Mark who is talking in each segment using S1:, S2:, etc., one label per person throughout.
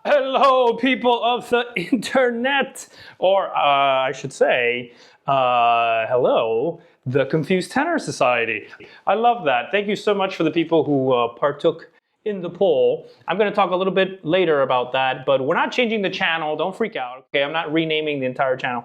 S1: Hello, people of the internet, or I should say, hello, the Confused Tenor Society. I love that. Thank you so much for the people who partook in the poll. I'm going to talk a little bit later about that, but we're not changing the channel. Don't freak out. Okay, I'm not renaming the entire channel.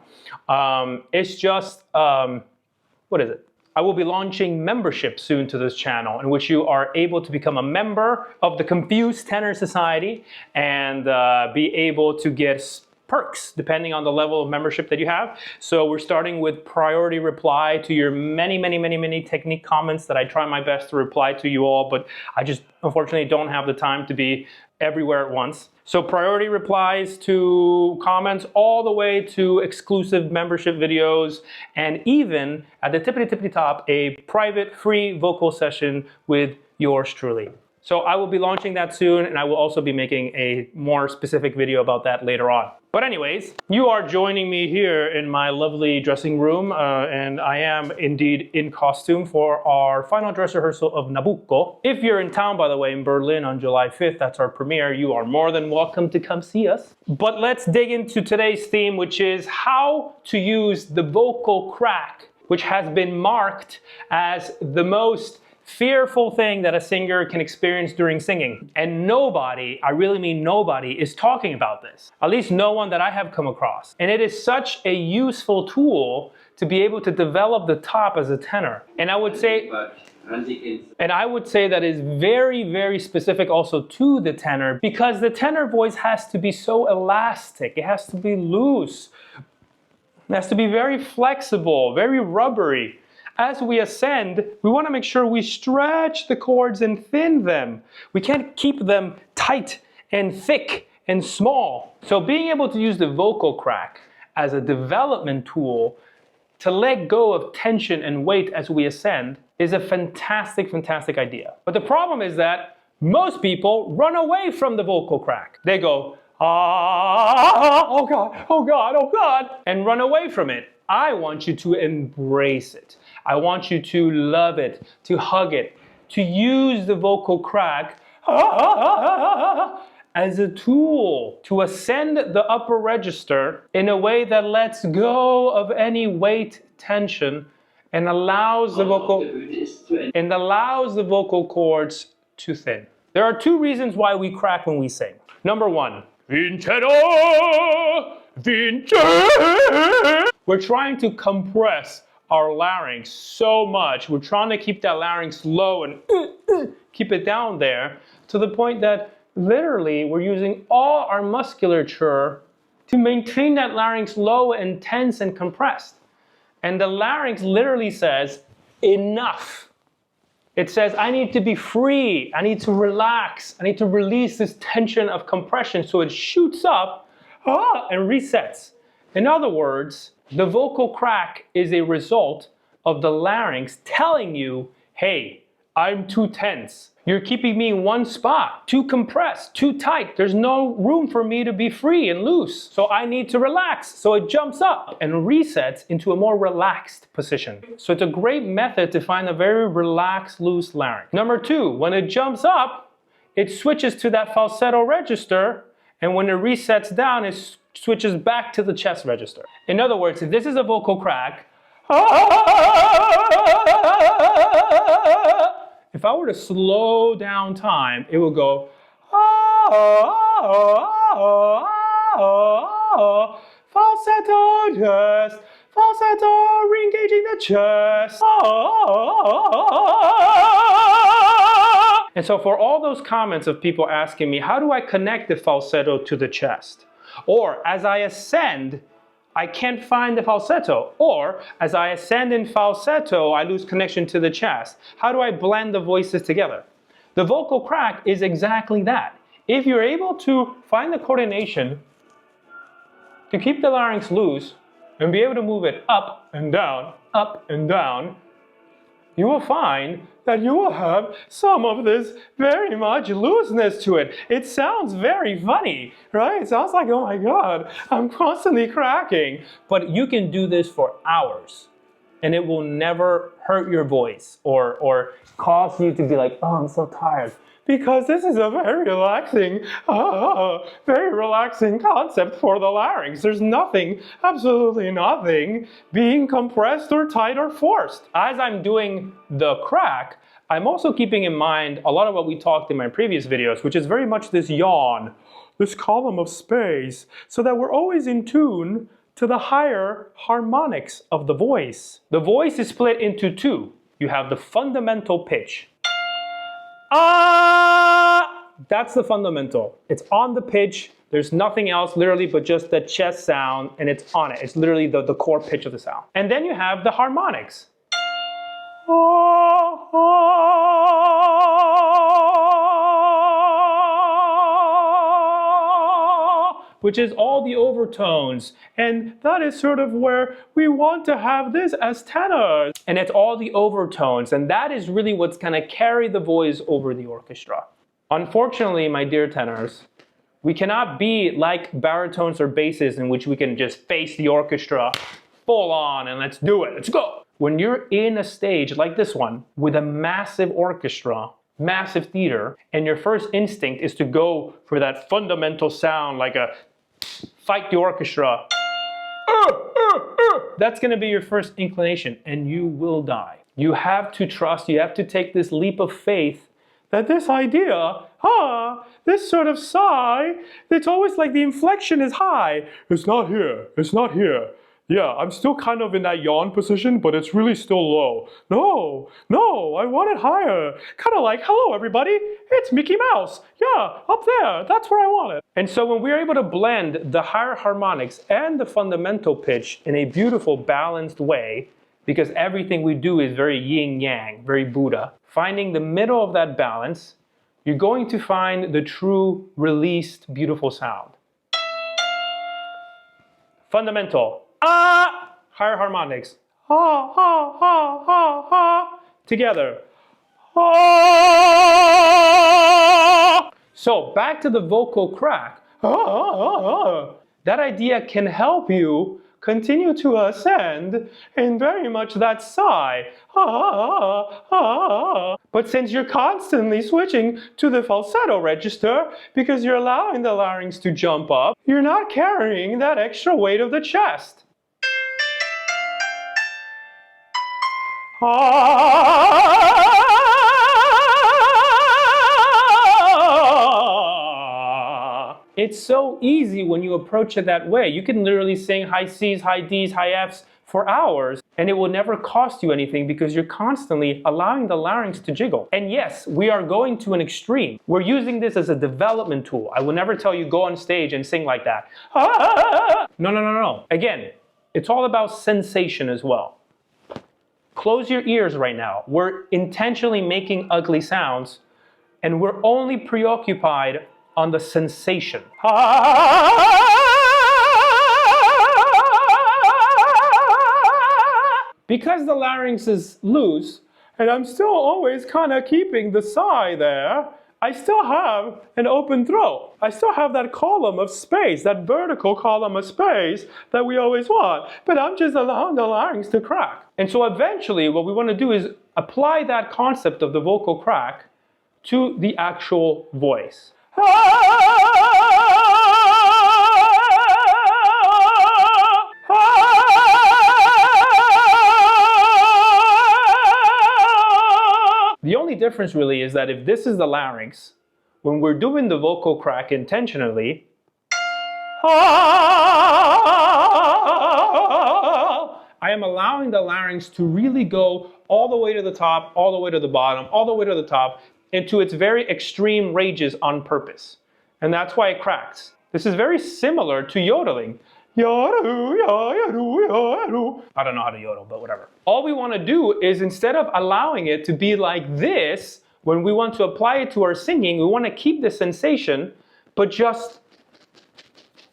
S1: It's just, what is it? I will be launching membership soon to this channel, in which you are able to become a member of the Confused Tenor Society and be able to get perks depending on the level of membership that you have. So we're starting with priority reply to your many technique comments that I try my best to reply to you all, but I just unfortunately don't have the time to be everywhere at once. So priority replies to comments all the way to exclusive membership videos, and even at the tippity top, a private free vocal session with yours truly. So I will be launching that soon, and I will also be making a more specific video about that later on. But anyways, you are joining me here in my lovely dressing room, and I am indeed in costume for our final dress rehearsal of Nabucco. If you're in town, by the way, in Berlin on July 5th, that's our premiere, you are more than welcome to come see us. But let's dig into today's theme, which is how to use the vocal crack, which has been marked as the most fearful thing that a singer can experience during singing. And nobody, I really mean nobody, is talking about this. At least no one that I have come across. And it is such a useful tool to be able to develop the top as a tenor. And I would say that is very specific also to the tenor, because the tenor voice has to be so elastic. It has to be loose. It has to be very flexible, very rubbery. As we ascend, we want to make sure we stretch the chords and thin them. We can't keep them tight and thick and small. So being able to use the vocal crack as a development tool to let go of tension and weight as we ascend is a fantastic idea. But the problem is that most people run away from the vocal crack. They go, ah, oh God, oh God, oh God, and run away from it. I want you to embrace it. I want you to love it, to hug it, to use the vocal crack as a tool to ascend the upper register in a way that lets go of any weight, tension, and allows the vocal cords to thin. There are two reasons why we crack when we sing. Number one, vincero, vince. We're trying to compress our larynx so much. We're trying to keep that larynx low and keep it down there to the point that literally we're using all our musculature to maintain that larynx low and tense and compressed. And the larynx literally says, enough. It says, I need to be free. I need to relax. I need to release this tension of compression. So it shoots up and resets. In other words, the vocal crack is a result of the larynx telling you, hey, I'm too tense. You're keeping me in one spot, too compressed, too tight. There's no room for me to be free and loose. So I need to relax. So it jumps up and resets into a more relaxed position. So it's a great method to find a very relaxed, loose larynx. Number two, when it jumps up, it switches to that falsetto register, and when it resets down, it switches back to the chest register. In other words, if this is a vocal crack, if I were to slow down time, it would go falsetto chest, falsetto re-engaging the chest. And so for all those comments of people asking me, how do I connect the falsetto to the chest? Or as I ascend, I can't find the falsetto. Or as I ascend in falsetto, I lose connection to the chest. How do I blend the voices together? The vocal crack is exactly that. If you're able to find the coordination to keep the larynx loose and be able to move it up and down, you will find that you will have some of this very much looseness to it. It sounds very funny, right? It sounds like, oh my God, I'm constantly cracking. But you can do this for hours and it will never hurt your voice or cause you to be like, oh, I'm so tired. Because this is a very relaxing concept for the larynx. There's nothing, absolutely nothing, being compressed or tight or forced. As I'm doing the crack, I'm also keeping in mind a lot of what we talked in my previous videos, which is very much this yawn, this column of space, so that we're always in tune to the higher harmonics of the voice. The voice is split into two. You have the fundamental pitch. That's the fundamental. It's on the pitch. There's nothing else literally but just the chest sound, and it's on it. It's literally the core pitch of the sound. And then you have the harmonics. Which is all the overtones. And that is sort of where we want to have this as tenors. And it's all the overtones. And that is really what's gonna carry the voice over the orchestra. Unfortunately, my dear tenors, we cannot be like baritones or basses in which we can just face the orchestra full on and let's do it, let's go. When you're in a stage like this one with a massive orchestra, massive theater, and your first instinct is to go for that fundamental sound like a fight the orchestra, that's gonna be your first inclination and you will die. You have to trust, you have to take this leap of faith that this idea, this sort of sigh, it's always like the inflection is high. It's not here, it's not here. Yeah, I'm still kind of in that yawn position, but it's really still low. No, I want it higher. Kind of like, hello everybody, it's Mickey Mouse. Yeah, up there, that's where I want it. And so when we're able to blend the higher harmonics and the fundamental pitch in a beautiful, balanced way, because everything we do is very yin-yang, very Buddha, finding the middle of that balance, you're going to find the true, released, beautiful sound. Fundamental. Higher harmonics. Together. So back to the vocal crack. That idea can help you continue to ascend in very much that sigh. But since you're constantly switching to the falsetto register because you're allowing the larynx to jump up, you're not carrying that extra weight of the chest. It's so easy when you approach it that way. You can literally sing high C's, high D's, high F's for hours, and it will never cost you anything because you're constantly allowing the larynx to jiggle. And yes, we are going to an extreme. We're using this as a development tool. I will never tell you go on stage and sing like that. No. Again, it's all about sensation as well. Close your ears right now. We're intentionally making ugly sounds, and we're only preoccupied on the sensation. Because the larynx is loose, and I'm still always kind of keeping the sigh there, I still have an open throat. I still have that column of space, that vertical column of space that we always want, but I'm just allowing the larynx to crack. And so eventually what we want to do is apply that concept of the vocal crack to the actual voice. The only difference really is that if this is the larynx, when we're doing the vocal crack intentionally, I am allowing the larynx to really go all the way to the top, all the way to the bottom, all the way to the top, into its very extreme ranges on purpose. And that's why it cracks. This is very similar to yodeling. I don't know how to yodel, but whatever. All we want to do is instead of allowing it to be like this, When we want to apply it to our singing, we want to keep the sensation, but just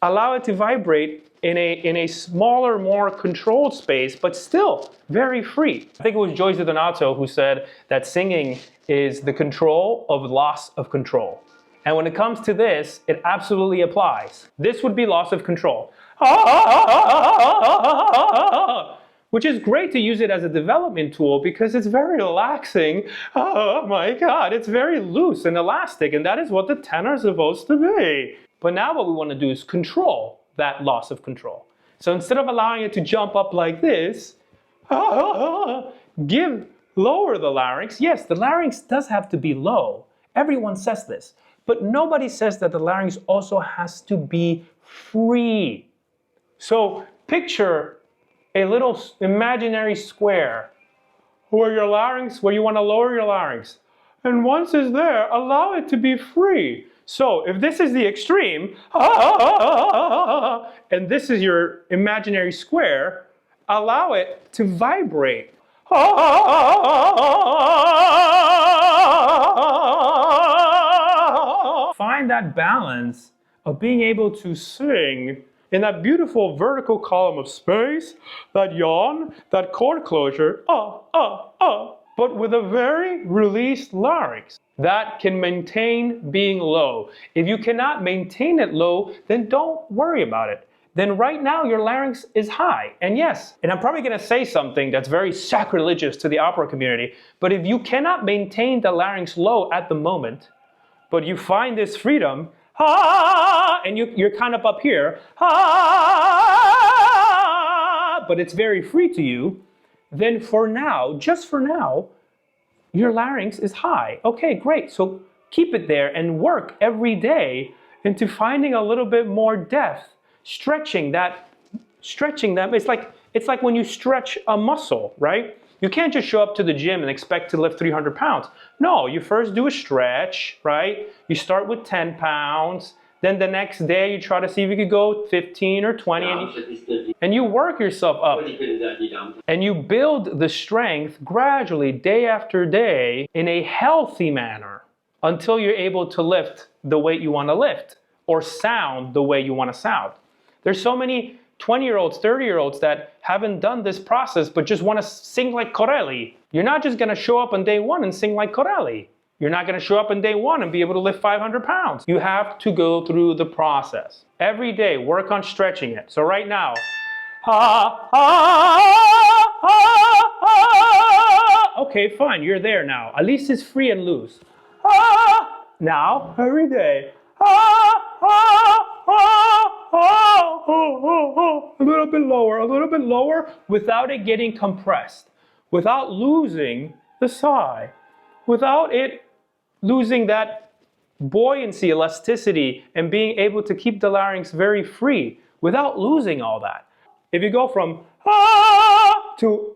S1: allow it to vibrate in a smaller, more controlled space, but still very free. I think it was Joyce Donato who said that singing is the control of loss of control. And when it comes to this, it absolutely applies. This would be loss of control. Which is great to use it as a development tool because it's very relaxing. Oh my God, it's very loose and elastic, and that is what the tenor is supposed to be. But now what we want to do is control that loss of control. So instead of allowing it to jump up like this, lower the larynx. Yes, the larynx does have to be low. Everyone says this. But nobody says that the larynx also has to be free. So picture a little imaginary square where you want to lower your larynx. And once it's there, allow it to be free. So if this is the extreme, and this is your imaginary square, allow it to vibrate. Find that balance of being able to sing in that beautiful vertical column of space, that yawn, that chord closure, but with a very released larynx that can maintain being low. If you cannot maintain it low, then don't worry about it. Then right now your larynx is high. And yes, and I'm probably gonna say something that's very sacrilegious to the opera community, but if you cannot maintain the larynx low at the moment, but you find this freedom, and you're kind of up here, but it's very free to you, then for now, just for now, your larynx is high. Okay, great. So keep it there and work every day into finding a little bit more depth, stretching that. It's like when you stretch a muscle, right? You can't just show up to the gym and expect to lift 300 pounds. No, you first do a stretch, right? You start with 10 pounds. Then the next day you try to see if you could go 15 or 20 and you work yourself up. And you build the strength gradually day after day in a healthy manner until you're able to lift the weight you want to lift or sound the way you want to sound. There's so many 20-year-olds, 30-year-olds that haven't done this process but just want to sing like Corelli. You're not just going to show up on day one and sing like Corelli. You're not going to show up on day one and be able to lift 500 pounds. You have to go through the process. Every day, work on stretching it. So right now, okay, fine, you're there now. At least it's free and loose. Now, every day, a little bit lower, without it getting compressed, without losing the sigh, without it losing that buoyancy, elasticity, and being able to keep the larynx very free, without losing all that. If you go from to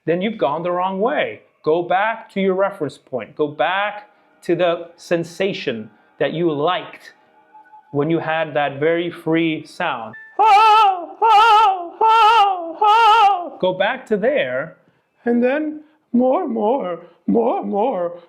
S1: then you've gone the wrong way. Go back to your reference point. Go back to the sensation that you liked when you had that very free sound. Go back to there, and then more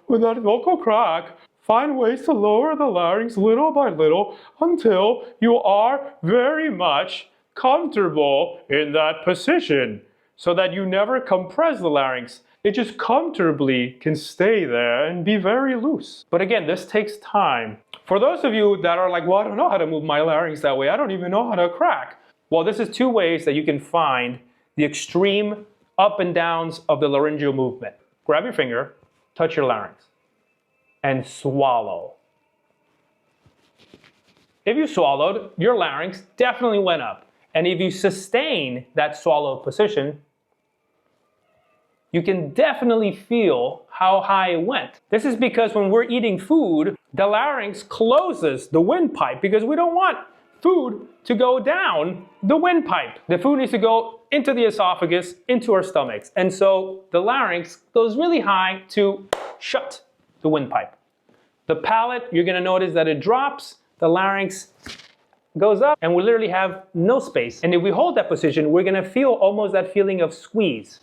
S1: with that vocal crack. Find ways to lower the larynx little by little until you are very much comfortable in that position, so that you never compress the larynx. It just comfortably can stay there and be very loose. But again, this takes time. For those of you that are like, well, I don't know how to move my larynx that way. I don't even know how to crack. Well, this is two ways that you can find the extreme up and downs of the laryngeal movement. Grab your finger, touch your larynx, and swallow. If you swallowed, your larynx definitely went up. And if you sustain that swallow position, you can definitely feel how high it went. This is because when we're eating food, the larynx closes the windpipe because we don't want food to go down the windpipe. The food needs to go into the esophagus, into our stomachs. And so the larynx goes really high to shut the windpipe. The palate, you're gonna notice that it drops, the larynx goes up, and we literally have no space. And if we hold that position, we're gonna feel almost that feeling of squeeze.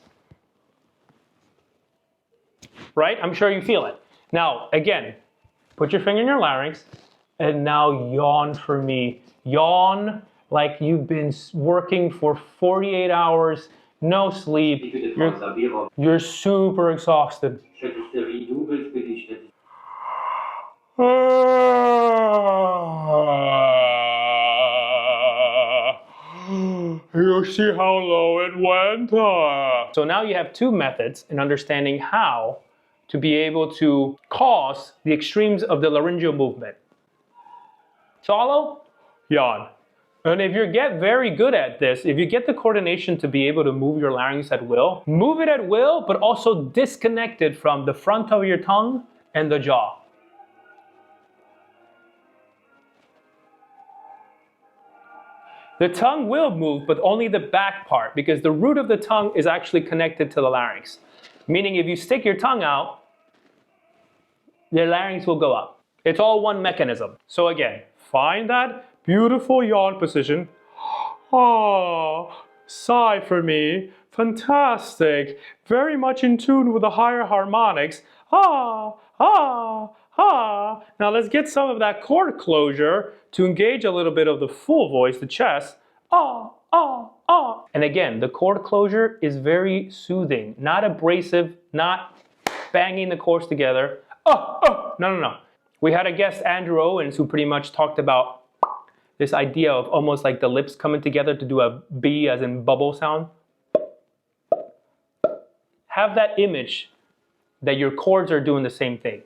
S1: Right? I'm sure you feel it. Now, again, put your finger in your larynx and now yawn for me. Yawn like you've been working for 48 hours, no sleep. You're super exhausted. You see how low it went? So now you have two methods in understanding how to be able to cause the extremes of the laryngeal movement. Swallow, yawn. And if you get very good at this, if you get the coordination to be able to move your larynx at will, move it at will, but also disconnect it from the front of your tongue and the jaw. The tongue will move, but only the back part, because the root of the tongue is actually connected to the larynx. Meaning if you stick your tongue out, your larynx will go up. It's all one mechanism. So again, find that beautiful yawn position. Ah, sigh for me. Fantastic. Very much in tune with the higher harmonics. Ah, ah, ah. Now let's get some of that chord closure to engage a little bit of the full voice, the chest. Ah, ah, ah. And again, the chord closure is very soothing, not abrasive, not banging the chords together. Oh, oh, no, no, no. We had a guest, Andrew Owens, who pretty much talked about this idea of almost like the lips coming together to do a B as in bubble sound. Have that image that your chords are doing the same thing.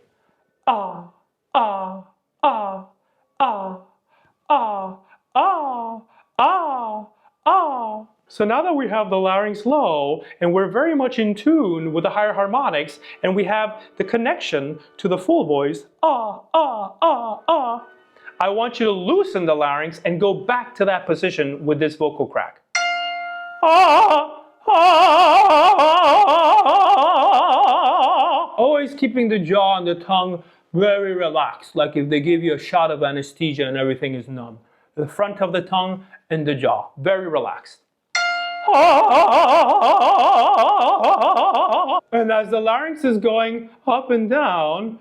S1: Ah, ah, ah, ah, ah, ah, ah, ah. So now that we have the larynx low and we're very much in tune with the higher harmonics and we have the connection to the full voice, ah, ah, ah, ah, I want you to loosen the larynx and go back to that position with this vocal crack. Ah, ah, always keeping the jaw and the tongue very relaxed, like if they give you a shot of anesthesia and everything is numb. The front of the tongue and the jaw, very relaxed. And as the larynx is going up and down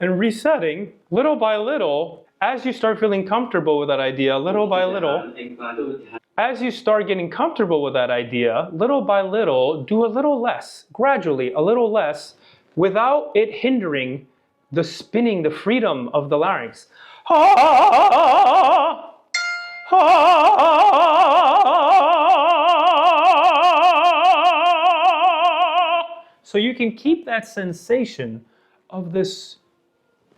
S1: and resetting, little by little, as you start feeling comfortable with that idea, little by little, as you start getting comfortable with that idea, little by little, do a little less, gradually, a little less, without it hindering the spinning, the freedom of the larynx. So you can keep that sensation of this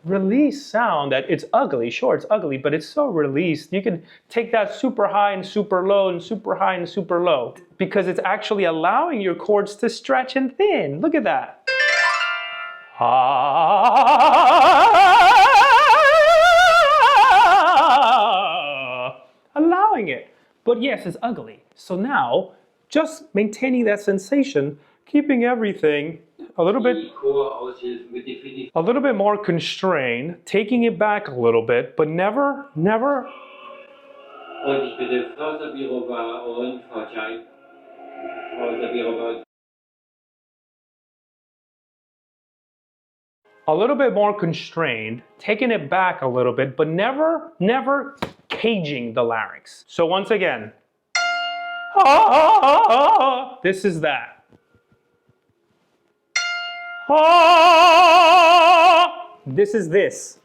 S1: release sound that it's ugly, sure it's ugly, but it's so released. You can take that super high and super low and super high and super low because it's actually allowing your chords to stretch and thin. Look at that. Allowing it. But yes, it's ugly. So now, just maintaining that sensation, keeping everything a little bit more constrained, taking it back a little bit, but never a little bit more constrained, taking it back a little bit, but never caging the larynx. So once again, this is that. This is this.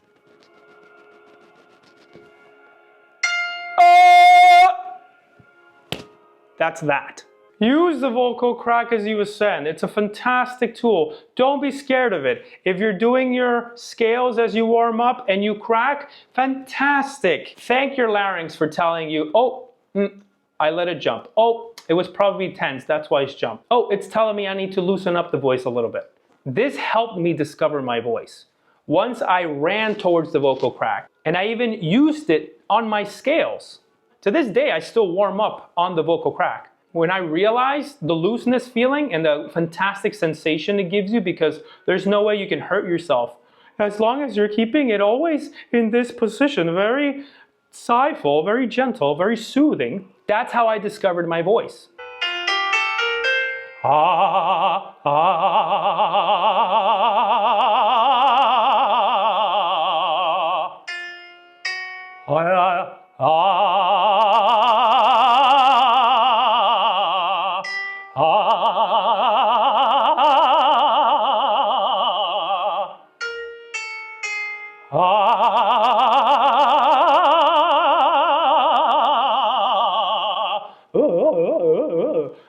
S1: That's that. Use the vocal crack as you ascend. It's a fantastic tool. Don't be scared of it. If you're doing your scales as you warm up and you crack, fantastic. Thank your larynx for telling you, oh, I let it jump. Oh, it was probably tense, that's why it's jumped. Oh, it's telling me I need to loosen up the voice a little bit. This helped me discover my voice. Once I ran towards the vocal crack, and I even used it on my scales. To this day, I still warm up on the vocal crack. When I realized the looseness feeling and the fantastic sensation it gives you, because there's no way you can hurt yourself. As long as you're keeping it always in this position, very sighful, very gentle, very soothing, that's how I discovered my voice. ah,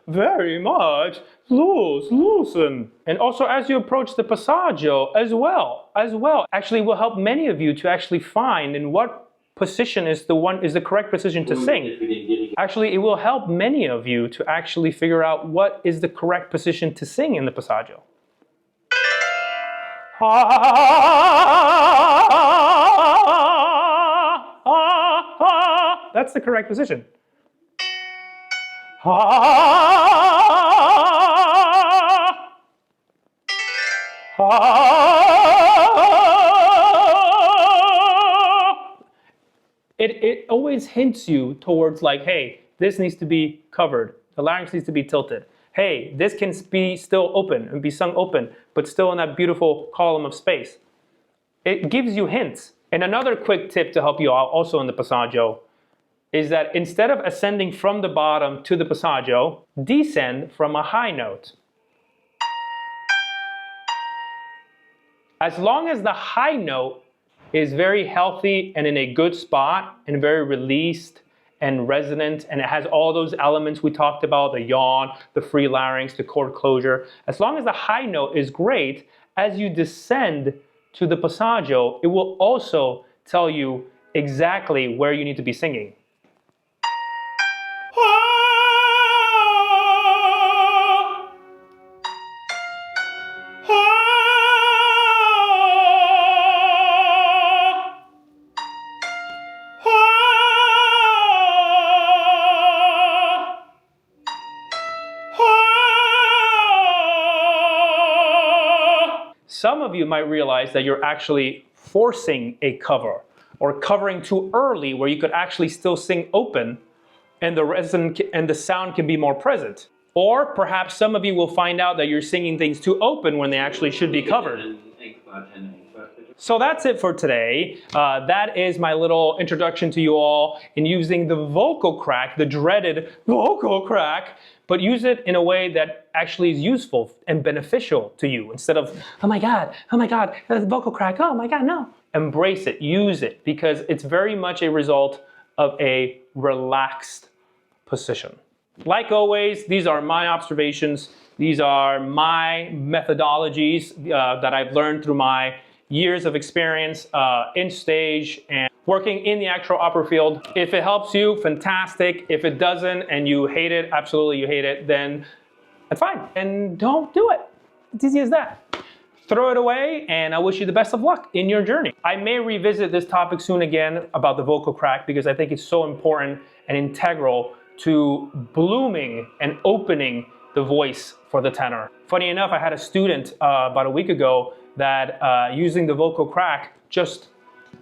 S1: very much loosen. And also as you approach the passagio as well, actually will help many of you to actually find in what position is the correct position to sing. Actually, it will help many of you to actually figure out what is the correct position to sing in the passagio. That's the correct position. It always hints you towards like, hey, this needs to be covered. The larynx needs to be tilted. Hey, this can be still open and be sung open, but still in that beautiful column of space. It gives you hints. And another quick tip to help you out also in the passagio is that instead of ascending from the bottom to the passagio, descend from a high note. As long as the high note is very healthy and in a good spot and very released and resonant, and it has all those elements we talked about, the yawn, the free larynx, the chord closure, as long as the high note is great, as you descend to the passagio, it will also tell you exactly where you need to be singing. Some of you might realize that you're actually forcing a cover or covering too early where you could actually still sing open and the resonance and the sound can be more present. Or perhaps some of you will find out that you're singing things too open when they actually should be covered. So that's it for today. That is my little introduction to you all in using the vocal crack, the dreaded vocal crack, but use it in a way that actually is useful and beneficial to you instead of, oh my God, the vocal crack, oh my God, no. Embrace it, use it, because it's very much a result of a relaxed position. Like always, these are my observations. These are my methodologies that I've learned through my years of experience in stage and working in the actual opera field. If it helps you, fantastic. If it doesn't and you hate it, absolutely you hate it, then that's fine. And don't do it. It's easy as that. Throw it away, and I wish you the best of luck in your journey. I may revisit this topic soon again about the vocal crack because I think it's so important and integral to blooming and opening the voice for the tenor. Funny enough, I had a student about a week ago that using the vocal crack just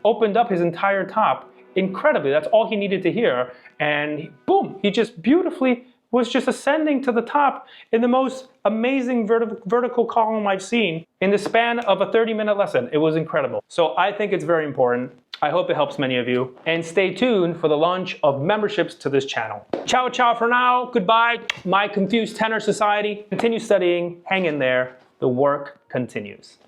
S1: opened up his entire top incredibly. That's all he needed to hear, and boom, he just beautifully was just ascending to the top in the most amazing vertical column I've seen in the span of a 30-minute lesson. It was incredible. So I think it's very important. I hope it helps many of you. And stay tuned for the launch of memberships to this channel. Ciao, ciao for now. Goodbye, my confused tenor society. Continue studying. Hang in there. The work continues.